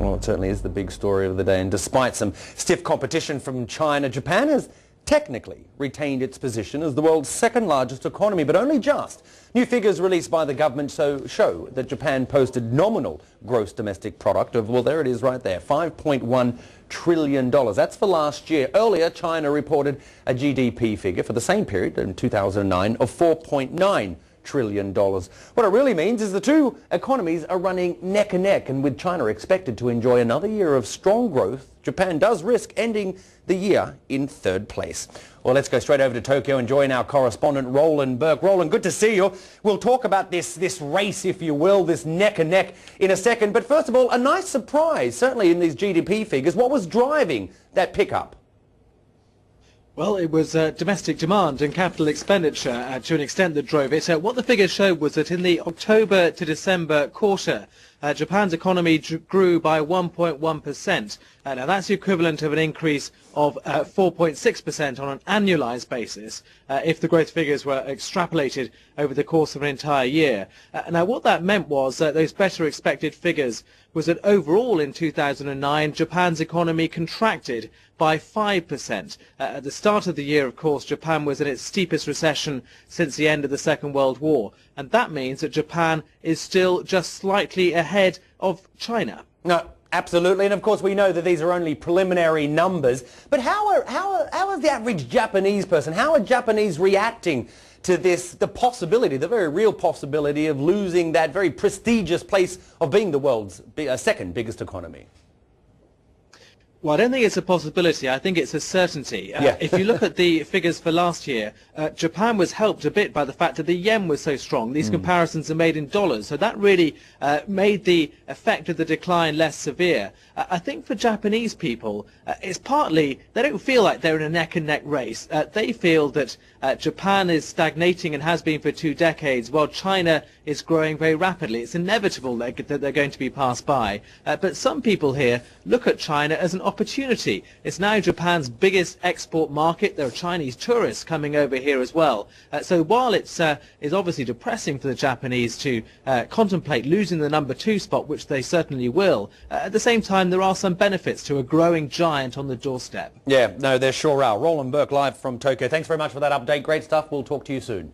Well, it certainly is the big story of the day, and despite some stiff competition from China, Japan has technically retained its position as the world's second largest economy, but only just. New figures released by the government show that Japan posted nominal gross domestic product of, well, there it is right there, $5.1 trillion. That's for last year. Earlier, China reported a GDP figure for the same period in 2009 of $4.9 trillion. What it really means is the two economies are running neck and neck, and with China expected to enjoy another year of strong growth, Japan does risk ending the year in third place. Well, let's go straight over to Tokyo and join our correspondent Roland Burke. Roland, good to see you. We'll talk about this race, if you will, this neck and neck in a second. But first of all, a nice surprise, certainly in these GDP figures. What was driving that pickup? Well, it was domestic demand and capital expenditure to an extent that drove it. What the figures showed was that in the October to December quarter, Japan's economy grew by 1.1%. Now that's the equivalent of an increase of 4.6% on an annualized basis if the growth figures were extrapolated over the course of an entire year. Now what that meant was that those better expected figures was that overall in 2009 Japan's economy contracted by 5%. At the start of the year, of course, Japan was in its steepest recession since the end of the Second World War, and that means that Japan is still just slightly ahead of China. No, absolutely, and of course we know that these are only preliminary numbers, but how is the average Japanese person, how are Japanese reacting to this, the possibility, the very real possibility of losing that very prestigious place of being the world's second biggest economy? Well, I don't think it's a possibility. I think it's a certainty. Yeah. If you look at the figures for last year, Japan was helped a bit by the fact that the yen was so strong. These comparisons are made in dollars, so that really made the effect of the decline less severe. I think for Japanese people, it's partly they don't feel like they're in a neck-and-neck race. They feel that Japan is stagnating and has been for 2 decades, while China is growing very rapidly. It's inevitable that they're going to be passed by. But some people here look at China as an opportunity. It's now Japan's biggest export market. There are Chinese tourists coming over here as well. So while it's is obviously depressing for the Japanese to contemplate losing the number 2 spot, which they certainly will, at the same time there are some benefits to a growing giant on the doorstep. Yeah, no, there sure are. Roland Burke live from Tokyo. Thanks very much for that update. Great stuff. We'll talk to you soon.